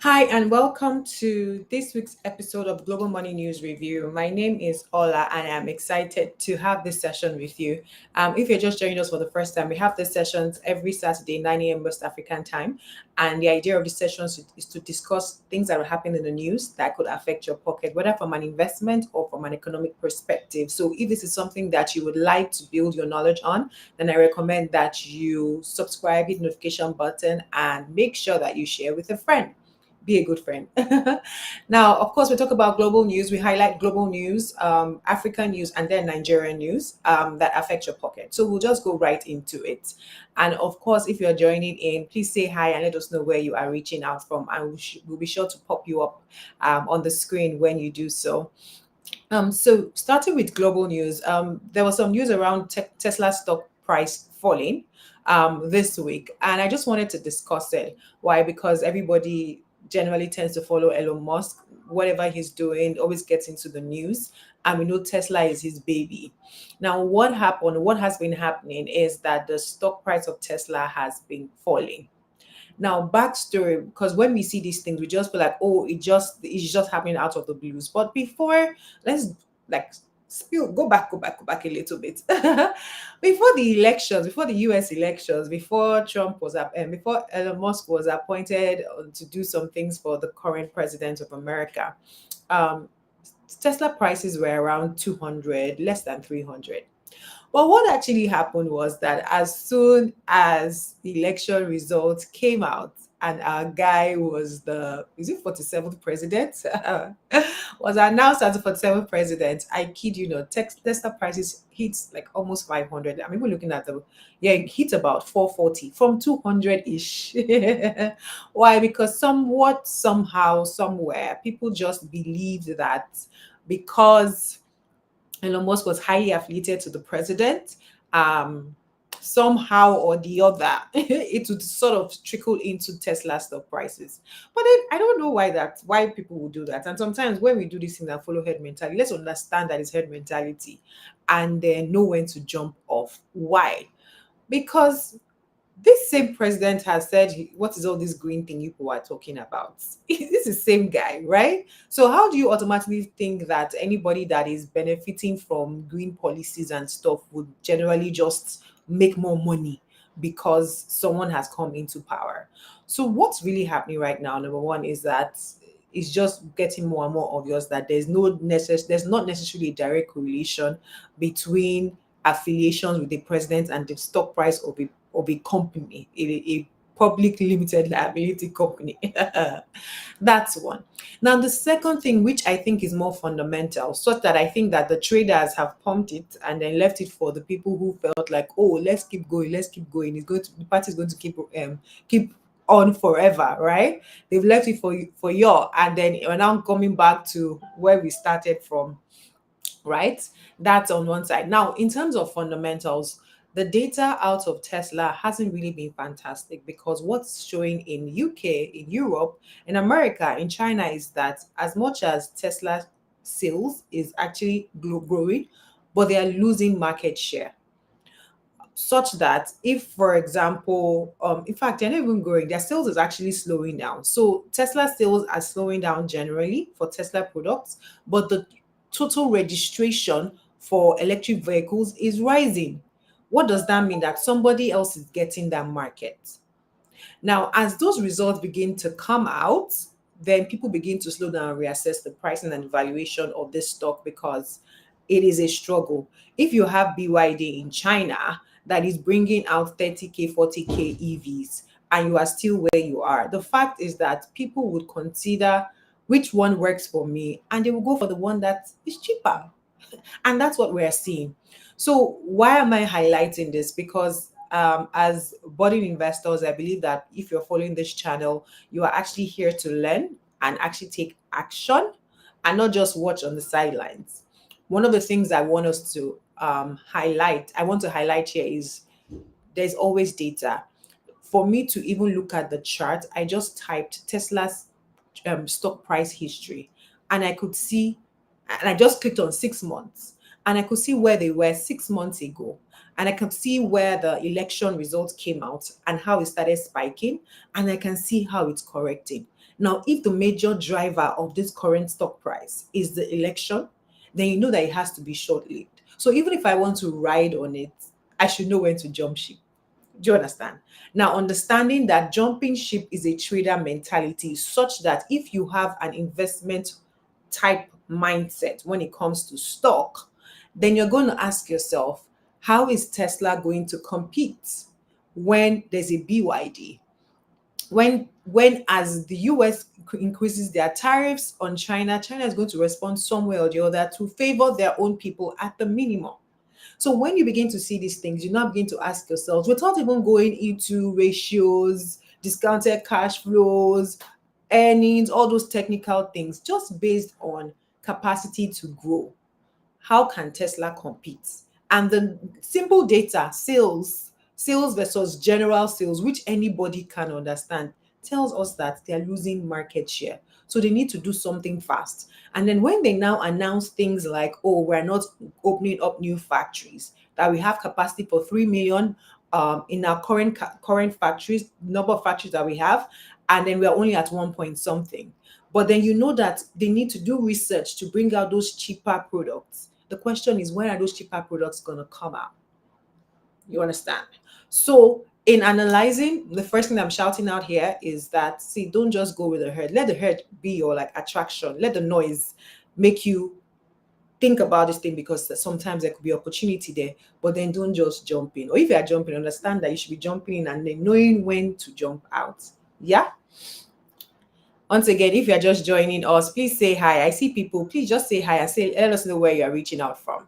Hi, and welcome to this week's episode of Global Money News Review. My name is Ola, and I'm excited to have this session with you. If you're just joining us for the first time, we have these sessions every Saturday, 9 a.m. West African time. And the idea of the sessions is to discuss things that are happening in the news that could affect your pocket, whether from an investment or from an economic perspective. So, if this is something that you would like to build your knowledge on, then I recommend that you subscribe, hit the notification button, and make sure that you share with a friend. Be a good friend. Now, of course, we talk about global news. We highlight global news, African news, and then Nigerian news that affect your pocket. So we'll just go right into it. And of course, if you're joining in, please say hi and let us know where you are reaching out from, and we'll be sure to pop you up on the screen when you do so. So starting with global news, there was some news around Tesla stock price falling this week, and I just wanted to discuss it. Why? Because everybody generally tends to follow Elon Musk. Whatever he's doing always gets into the news, and we know Tesla is his baby. Now, what happened? What has been happening is that the stock price of Tesla has been falling. Now, backstory, because when we see these things, we just feel like, oh, it's just happening out of the blues. But before, let's like go back a little bit. Before the elections, before the US elections, before Trump was up, and before Elon Musk was appointed to do some things for the current president of America, um, Tesla prices were around 200, less than 300. But what actually happened was that as soon as the election results came out and our guy was the, is it 47th president? Was announced as the 47th president, I kid you not, Tesla prices hit like almost 500. I'm even looking at the, yeah, it hit about 440 from 200-ish. Why? Because somewhat, somehow, somewhere, people just believed that because Elon Musk was highly affiliated to the president. Um, Somehow or the other, it would sort of trickle into Tesla stock prices. But then I don't know why people would do that. And sometimes when we do this thing and follow herd mentality, let's understand that it's herd mentality and then know when to jump off. Why? Because this same president has said, what is all this green thing you people are talking about? This is the same guy, right? So how do you automatically think that anybody that is benefiting from green policies and stuff would generally just make more money because someone has come into power? So what's really happening right now, number one, is that it's just getting more and more obvious that there's not necessarily a direct correlation between affiliations with the president and the stock price of a company, a public limited liability company. That's one. Now, the second thing, which I think is more fundamental, such that I think that the traders have pumped it and then left it for the people who felt like, oh, let's keep going, let's keep going. The party is going to keep on forever, right? They've left it for you, and then we're now coming back to where we started from, right? That's on one side. Now, in terms of fundamentals, the data out of Tesla hasn't really been fantastic because what's showing in UK, in Europe, in America, in China is that as much as Tesla sales is actually growing, but they are losing market share. Such that if, for example, in fact, they're not even growing, their sales is actually slowing down. So Tesla sales are slowing down generally for Tesla products, but the total registration for electric vehicles is rising. What does that mean? That somebody else is getting that market. Now, as those results begin to come out, then people begin to slow down and reassess the pricing and valuation of this stock because it is a struggle. If you have BYD in China that is bringing out 30K, 40K EVs, and you are still where you are, the fact is that people would consider which one works for me and they will go for the one that is cheaper. And that's what we're seeing. So why am I highlighting this? Because as budding investors, I believe that if you're following this channel, you are actually here to learn and actually take action and not just watch on the sidelines. One of the things I want us to I want to highlight here is there's always data. For me to even look at the chart, I just typed Tesla's stock price history, and I could see, and I just clicked on 6 months, and I could see where they were 6 months ago, and I can see where the election results came out and how it started spiking, and I can see how it's correcting. Now, if the major driver of this current stock price is the election, then you know that it has to be short lived. So even if I want to ride on it, I should know when to jump ship. Do you understand? Now, understanding that jumping ship is a trader mentality, such that if you have an investment type mindset when it comes to stock, then you're going to ask yourself, how is Tesla going to compete when there's a BYD? When as the US increases their tariffs on China, China is going to respond somewhere or the other to favor their own people at the minimum. So when you begin to see these things, you now begin to ask yourselves, without even going into ratios, discounted cash flows, earnings, all those technical things, just based on capacity to grow, how can Tesla compete? And the simple data, sales versus general sales, which anybody can understand, tells us that they're losing market share. So they need to do something fast. And then when they now announce things like, oh, we're not opening up new factories, that we have capacity for 3 million in our current factories, number of factories that we have, and then we're only at 1 point something. But then you know that they need to do research to bring out those cheaper products. The question is, when are those cheaper products going to come out? You understand? So, in analyzing, the first thing I'm shouting out here is that, see, don't just go with the herd. Let the herd be your like attraction. Let the noise make you think about this thing, because sometimes there could be opportunity there, but then don't just jump in. Or if you are jumping, understand that you should be jumping in and then knowing when to jump out. Yeah. Once again, if you're just joining us, please say hi. I see people. Please just say hi and say, let us know where you're reaching out from.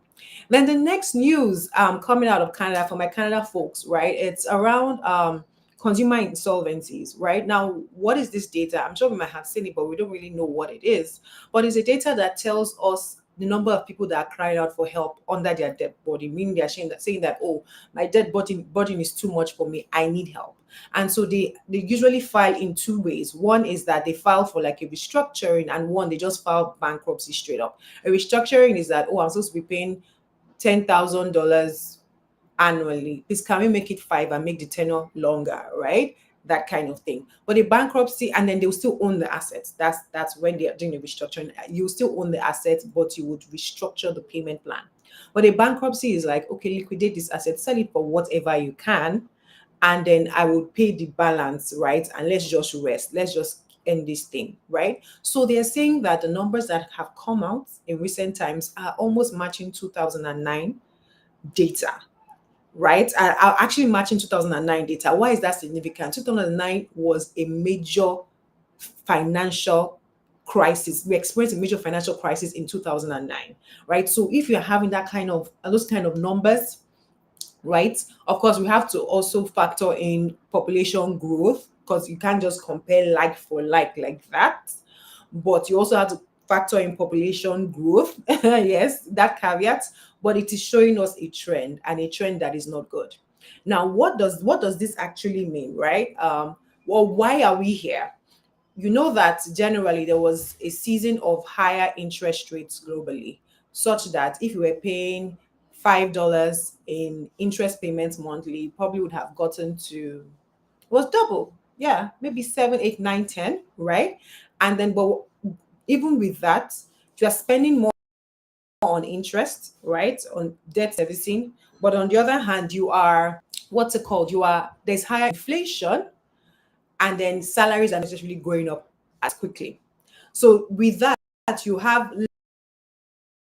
Then the next news coming out of Canada, for my Canada folks, right? It's around consumer insolvencies, right? Now, what is this data? I'm sure we might have seen it, but we don't really know what it is. But it's a data that tells us the number of people that are crying out for help under their dead body, meaning they're saying that, oh, my dead body is too much for me. I need help. And so they usually file in two ways. One is that they file for like a restructuring, and one, they just file bankruptcy straight up. A restructuring is that, oh, I'm supposed to be paying $10,000 annually. Please, can we make it 5 and make the tenure longer, right? That kind of thing. But a bankruptcy, and then they'll still own the assets. That's when they are doing the restructuring. You still own the assets, but you would restructure the payment plan. But a bankruptcy is like, okay, liquidate this asset, sell it for whatever you can, and then I will pay the balance, right? And let's just rest. Let's just end this thing, right? So they're saying that the numbers that have come out in recent times are almost matching 2009 data, right? Are actually matching 2009 data. Why is that significant? 2009 was a major financial crisis. We experienced a major financial crisis in 2009, right? So if you're having that kind of those kind of numbers, right? Of course, we have to also factor in population growth, because you can't just compare like for like that. But you also have to factor in population growth. Yes, that caveat. But it is showing us a trend, and a trend that is not good. Now, what does this actually mean, right? Well, why are we here? You know that generally there was a season of higher interest rates globally, such that if you were paying $5 in interest payments monthly, you probably would have gotten to, it was double. Yeah, maybe 7, 8, 9, 10, right? And then, but even with that, if you're spending more on interest, right, on debt servicing, but on the other hand, you are, what's it called? There's higher inflation, and then salaries are not necessarily going up as quickly. So with that, you have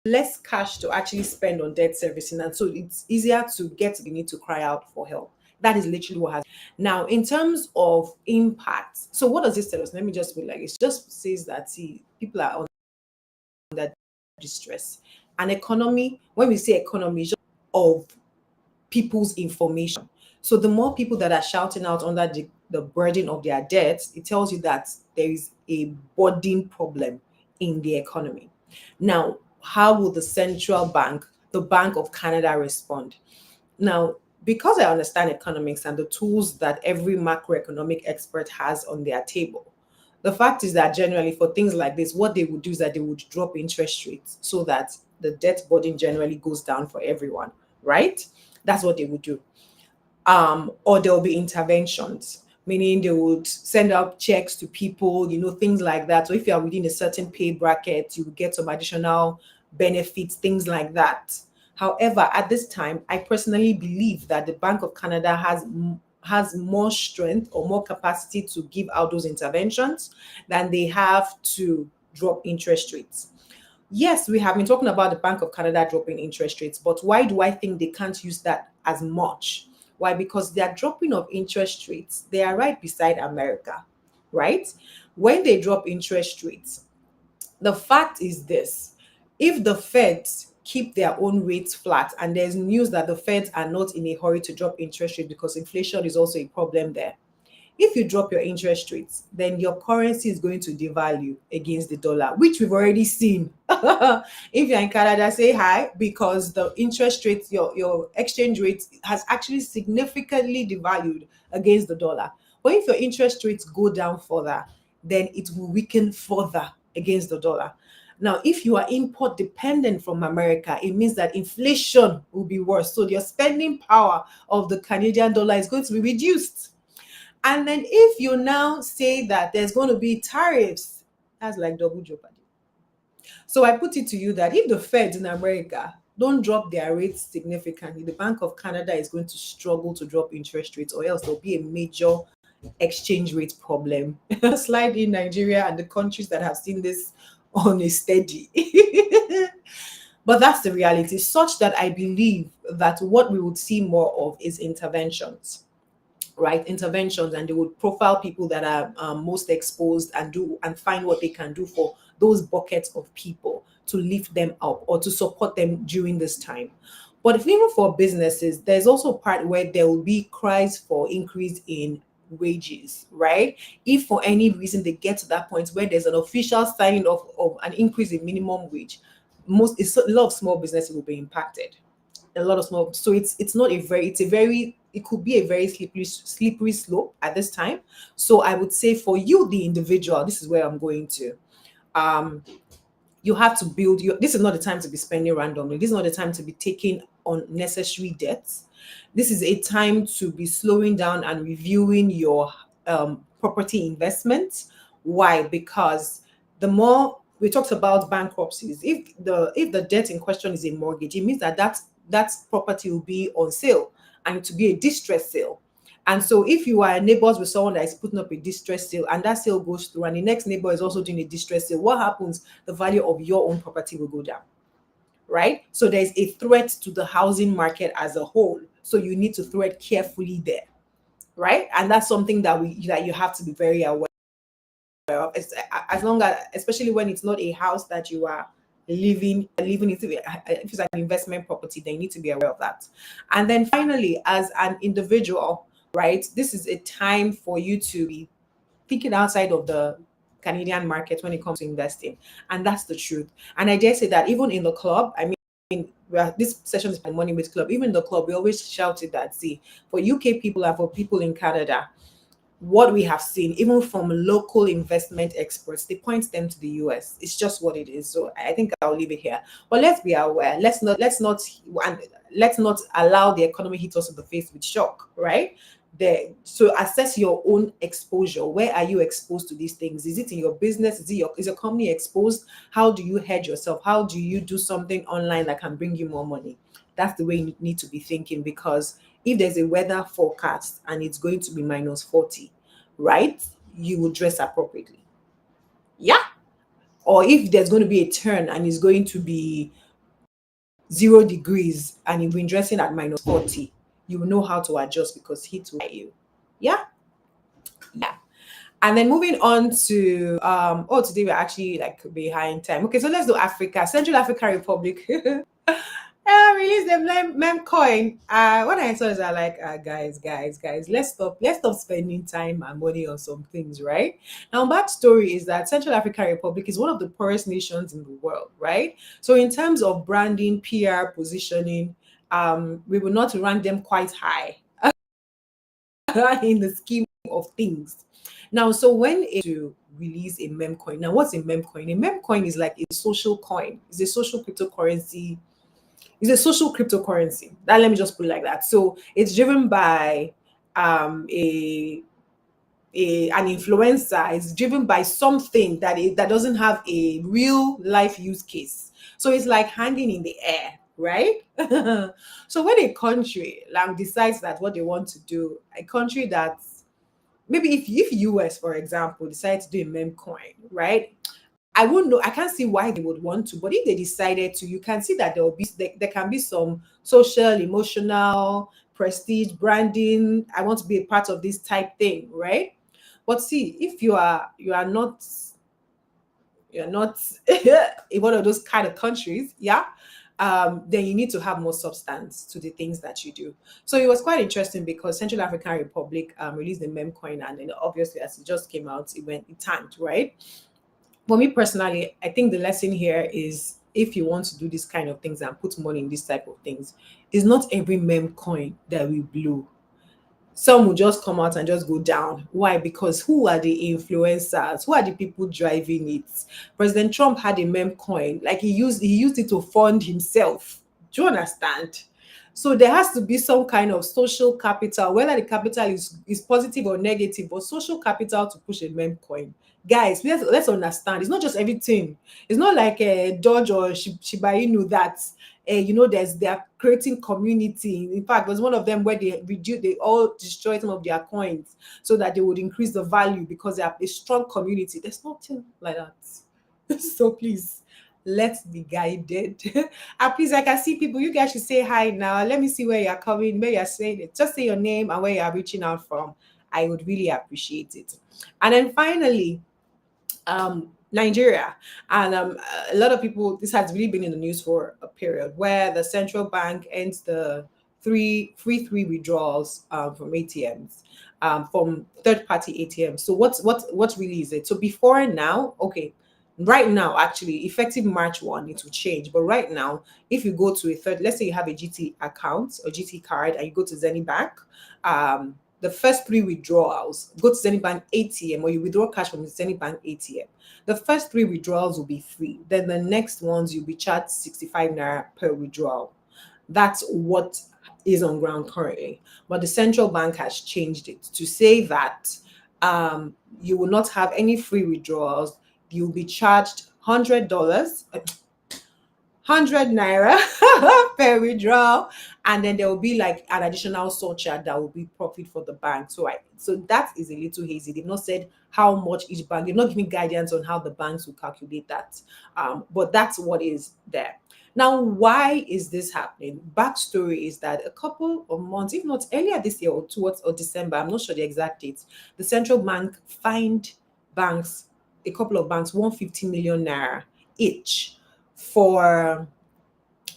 less cash to actually spend on debt servicing, and so it's easier to get the need to cry out for help. That is literally what has. Now, in terms of impact, so what does this tell us? Let me just be like, it just says that, see, people are under distress. An economy, when we say economy, it's just of people's information. So the more people that are shouting out under the burden of their debts, it tells you that there is a burden problem in the economy. Now, how will the central bank, the Bank of Canada, respond? Now, because I understand economics and the tools that every macroeconomic expert has on their table, the fact is that generally for things like this, what they would do is that they would drop interest rates so that the debt burden generally goes down for everyone, right? That's what they would do. Or there will be interventions, meaning they would send out checks to people, things like that. So if you are within a certain pay bracket, you will get some additional benefits, things like that. However, at this time, I personally believe that the Bank of Canada has more strength or more capacity to give out those interventions than they have to drop interest rates. Yes, we have been talking about the Bank of Canada dropping interest rates, but why do I think they can't use that as much? Why? Because their dropping of interest rates, they are right beside America, right? When they drop interest rates, the fact is this: if the Feds keep their own rates flat, and there's news that the Feds are not in a hurry to drop interest rates because inflation is also a problem there, if you drop your interest rates, then your currency is going to devalue against the dollar, which we've already seen. If you're in Canada, say hi, because the interest rate, your exchange rate has actually significantly devalued against the dollar. But if your interest rates go down further, then it will weaken further against the dollar. Now, if you are import dependent from America, it means that inflation will be worse. So your spending power of the Canadian dollar is going to be reduced. And then if you now say that there's going to be tariffs, that's like double jeopardy. So I put it to you that if the Fed in America don't drop their rates significantly, the Bank of Canada is going to struggle to drop interest rates, or else there'll be a major exchange rate problem. Slide in Nigeria and the countries that have seen this on a steady. But that's the reality, such that I believe that what we would see more of is interventions, right? Interventions, and they would profile people that are most exposed and find what they can do for those buckets of people to lift them up or to support them during this time. But if even for businesses, there's also a part where there will be cries for increase in wages, right? If for any reason they get to that point where there's an official signing of an increase in minimum wage, a lot of small businesses will be impacted. A lot of small, so it's not a very it's a very it could be a very slippery slope at this time. So I would say for you, the individual, this is where I'm going to. um you have to build your This is not the time to be spending randomly. This is not the time to be taking unnecessary debts. This is a time to be slowing down and reviewing your property investments. Why? Because the more we talked about bankruptcies, if the debt in question is a mortgage, it means that property will be on sale, and to be a distress sale. And so if you are neighbors with someone that is putting up a distress sale and that sale goes through, and the next neighbor is also doing a distress sale, what happens? The value of your own property will go down, right? So there's a threat to the housing market as a whole. So you need to thread carefully there, right? And that's something that you have to be very aware of. As long as, especially when it's not a house that you are living into, if it's an investment property, then you need to be aware of that. And then finally, as an individual, right, this is a time for you to be thinking outside of the Canadian market when it comes to investing. And that's the truth. And I dare say that even in the club, I mean, this session is my Money with Club. Even the club, we always shouted that, see, for UK people and for people in Canada, what we have seen, even from local investment experts, they point them to the US. It's just what it is. So I think I'll leave it here. But let's be aware. Let's not allow the economy hit us in the face with shock, right? So assess your own exposure. Where are you exposed to these things? Is it in your business? Is your company exposed? How do you hedge yourself? How do you do something online that can bring you more money? That's the way you need to be thinking, because if there's a weather forecast and it's going to be minus 40, right, you will dress appropriately. Yeah. Or if there's going to be a turn and it's going to be 0 degrees and you've been dressing at minus 40, you will know how to adjust because heat will hit you. Yeah. Yeah. And then moving on to today we're actually like behind time. Okay, so let's do Africa, Central African Republic. Release the meme coin. What I saw is I like, guys, let's stop spending time and money on some things, right? Now, backstory is that Central African Republic is one of the poorest nations in the world, right? So in terms of branding, PR, positioning, we will not rank them quite high in the scheme of things. Now, so when to release a meme coin, now what's a meme coin? A meme coin is like a social coin. It's a social cryptocurrency It's a social cryptocurrency. That let me just put it like that. So it's driven by a an influencer. Is driven by something that doesn't have a real life use case. So it's like hanging in the air, right? So when a country like decides that what they want to do, a country that maybe if US, for example, decide to do a meme coin, right? I won't know. I can't see why they would want to, but if they decided to, you can see that there can be some social, emotional, prestige, branding. I want to be a part of this type thing, right? But see, if you're not in one of those kind of countries, yeah, then you need to have more substance to the things that you do. So it was quite interesting because Central African Republic released the meme coin, and then obviously as it just came out, it tanked, right? For me personally, I think the lesson here is if you want to do these kind of things and put money in this type of things, it's not every meme coin that we blow. Some will just come out and just go down. Why? Because who are the influencers? Who are the people driving it? President Trump had a meme coin, like he used it to fund himself. Do you understand? So there has to be some kind of social capital, whether the capital is positive or negative, but social capital to push a meme coin. Guys, let's understand. It's not just everything. It's not like a Dodge or Shiba Inu that they are creating community. In fact, there's one of them where they all destroy some of their coins so that they would increase the value because they have a strong community. There's nothing like that. So please, let's be guided. And please, I can see people. You guys should say hi now. Let me see where you're coming, where you're saying it. Just say your name and where you're reaching out from. I would really appreciate it. And then finally, Nigeria. And a lot of people, this has really been in the news for a period where the central bank ends the three withdrawals from ATMs, from third party ATMs. So what really is it? So before now, okay, right now, actually, effective March 1, it will change. But right now, if you go to a third, let's say you have a GT account or GT card and you go to Zenny Bank, the first three withdrawals, go to Zenny Bank ATM or you withdraw cash from the Zenny Bank ATM. The first three withdrawals will be free. Then the next ones you'll be charged 65 naira per withdrawal. That's what is on ground currently. But the central bank has changed it to say that you will not have any free withdrawals. You'll be charged $100, 100 naira per withdrawal, and then there will be like an additional surcharge that will be profit for the bank. So that is a little hazy. They've not said how much each bank. They've not given guidance on how the banks will calculate that. But that's what is there. Now, why is this happening? Backstory is that a couple of months, if not earlier this year or towards or December, I'm not sure the exact date, the central bank fined banks, a couple of banks, 150 million naira each for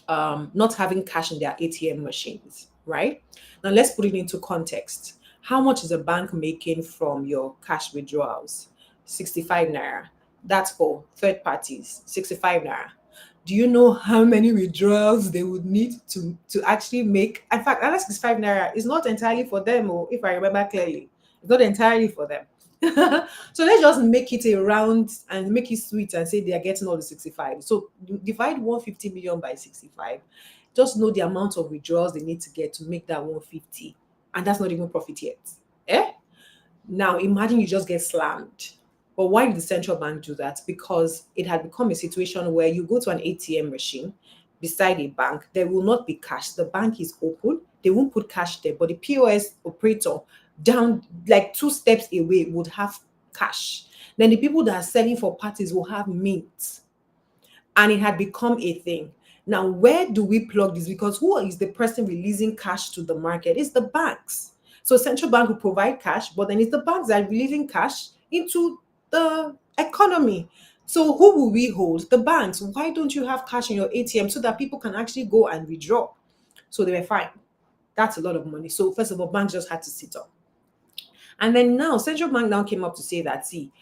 not having cash in their ATM machines, right? Now, let's put it into context. How much is a bank making from your cash withdrawals? 65 naira. That's for third parties, 65 naira. Do you know how many withdrawals they would need to actually make? In fact, that 65 naira is not entirely for them, or if I remember clearly, it's not entirely for them. So let's just make it a round and make it sweet and say they are getting all the 65. So divide 150 million by 65. Just know the amount of withdrawals they need to get to make that 150. And that's not even profit yet. Eh? Now imagine you just get slammed. But why did the central bank do that? Because it had become a situation where you go to an ATM machine beside a bank, there will not be cash. The bank is open, they won't put cash there, but the POS operator down like two steps away would have cash. Then the people that are selling for parties will have mint. And it had become a thing. Now, where do we plug this? Because who is the person releasing cash to the market? It's the banks. So central bank will provide cash, but then it's the banks that are releasing cash into the economy. So who will we hold? The banks. Why don't you have cash in your ATM so that people can actually go and withdraw? So they were fine. That's a lot of money. So first of all, banks just had to sit up. And then now, central bank now came up to say that, see,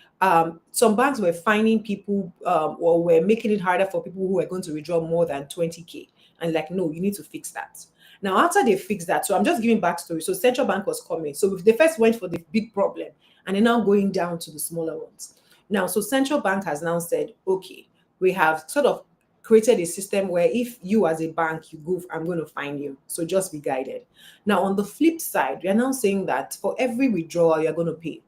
some banks were fining people or were making it harder for people who were going to withdraw more than 20K. And like, no, you need to fix that. Now, after they fixed that, so I'm just giving backstory. So central bank was coming. So they first went for the big problem and they're now going down to the smaller ones. Now, so central bank has now said, okay, we have sort of created a system where if you as a bank you go, I'm going to fine you. So just be guided. Now on the flip side, we are now saying that for every withdrawal you're going to pay.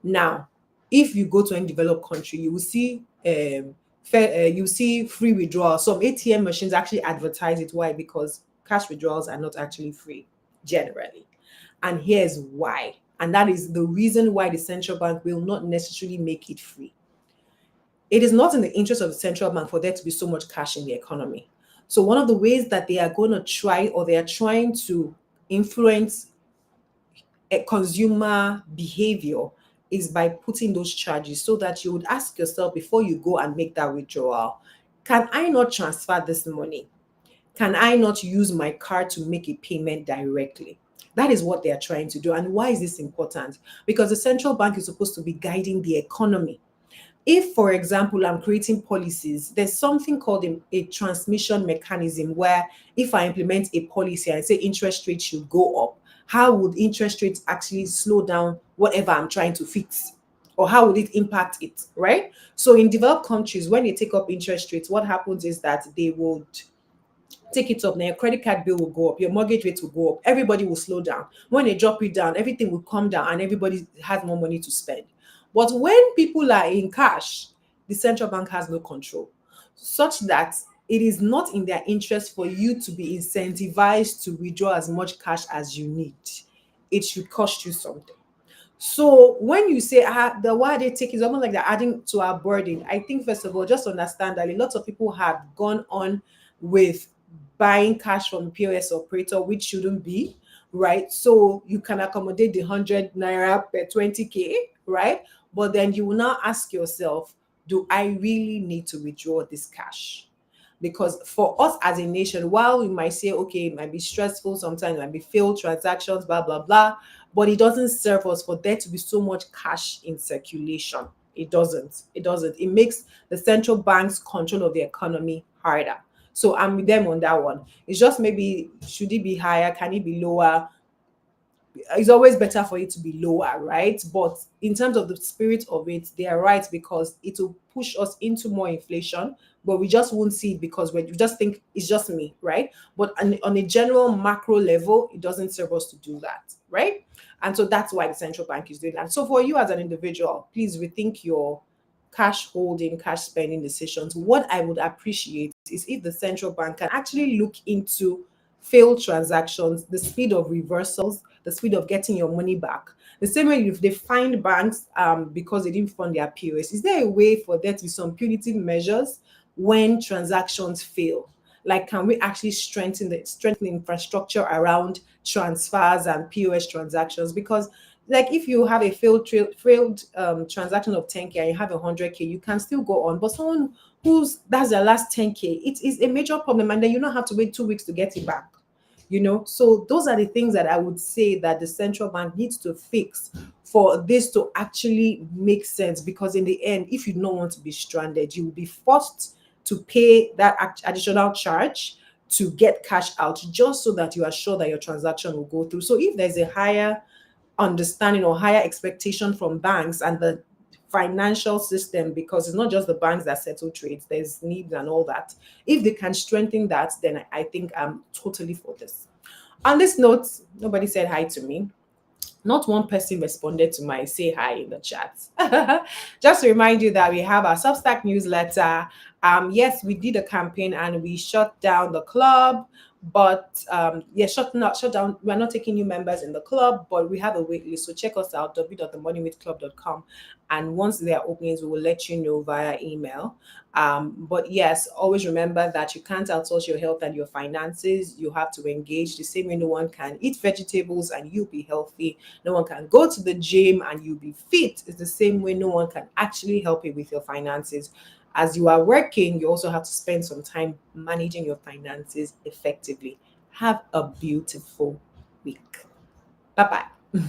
Now, if you go to any developed country, you will see you see free withdrawal. Some ATM machines actually advertise it. Why? Because cash withdrawals are not actually free generally. And here's why. And that is the reason why the central bank will not necessarily make it free. It is not in the interest of the central bank for there to be so much cash in the economy. So one of the ways that they are going to try, or they are trying to influence a consumer behavior, is by putting those charges, so that you would ask yourself before you go and make that withdrawal, can I not transfer this money? Can I not use my card to make a payment directly? That is what they are trying to do. And why is this important? Because the central bank is supposed to be guiding the economy. If, for example, I'm creating policies, there's something called a transmission mechanism, where if I implement a policy and say interest rates should go up, how would interest rates actually slow down whatever I'm trying to fix? Or how would it impact it, right? So in developed countries, when they take up interest rates, what happens is that they would take it up. Now your credit card bill will go up, your mortgage rate will go up, everybody will slow down. When they drop it down, everything will come down and everybody has more money to spend. But when people are in cash, the central bank has no control, such that it is not in their interest for you to be incentivized to withdraw as much cash as you need. It should cost you something. So when you say the why they take is almost like they're adding to our burden, I think first of all, just understand that a lot of people have gone on with buying cash from POS operator, which shouldn't be, right? So you can accommodate the 100 naira per 20K, right? But then you will now ask yourself, do I really need to withdraw this cash? Because for us as a nation, while we might say, okay, it might be stressful sometimes, it might be failed transactions, blah, blah, blah, but it doesn't serve us for there to be so much cash in circulation. It doesn't. It doesn't. It makes the central bank's control of the economy harder. So I'm with them on that one. It's just maybe, should it be higher? Can it be lower? It's always better for it to be lower, right? But in terms of the spirit of it, they are right, because it will push us into more inflation, but we just won't see it because we just think it's just me, right? But on a general macro level, it doesn't serve us to do that, right? And so that's why the central bank is doing that. So for you as an individual, please rethink your cash holding, cash spending decisions. What I would appreciate is if the central bank can actually look into failed transactions, the speed of reversals, the speed of getting your money back. The same way if they find banks because they didn't fund their POS, is there a way for there to be some punitive measures when transactions fail? Like, can we actually strengthen the infrastructure around transfers and POS transactions? Because like if you have a failed transaction of 10K and you have 100K, you can still go on. But someone who's that's their last 10K, it is a major problem, and then you don't have to wait 2 weeks to get it back. So those are the things that I would say that the central bank needs to fix for this to actually make sense. Because in the end, if you don't want to be stranded, you will be forced to pay that additional charge to get cash out, just so that you are sure that your transaction will go through. So if there's a higher understanding or higher expectation from banks and the financial system, because it's not just the banks that settle trades, there's needs and all that. If they can strengthen that, then I think I'm totally for this. On this note, nobody said hi to me. Not one person responded to my say hi in the chat. Just to remind you that we have our Substack newsletter. Yes, we did a campaign and we shut down the club, but shut down. We're not taking new members in the club, but we have a wait list. So check us out, www.themoneywithclub.com. And once there are openings, we will let you know via email. But yes, always remember that you can't outsource your health and your finances. You have to engage. The same way no one can eat vegetables and you'll be healthy. No one can go to the gym and you'll be fit. It's the same way no one can actually help you with your finances. As you are working, you also have to spend some time managing your finances effectively. Have a beautiful week. Bye bye.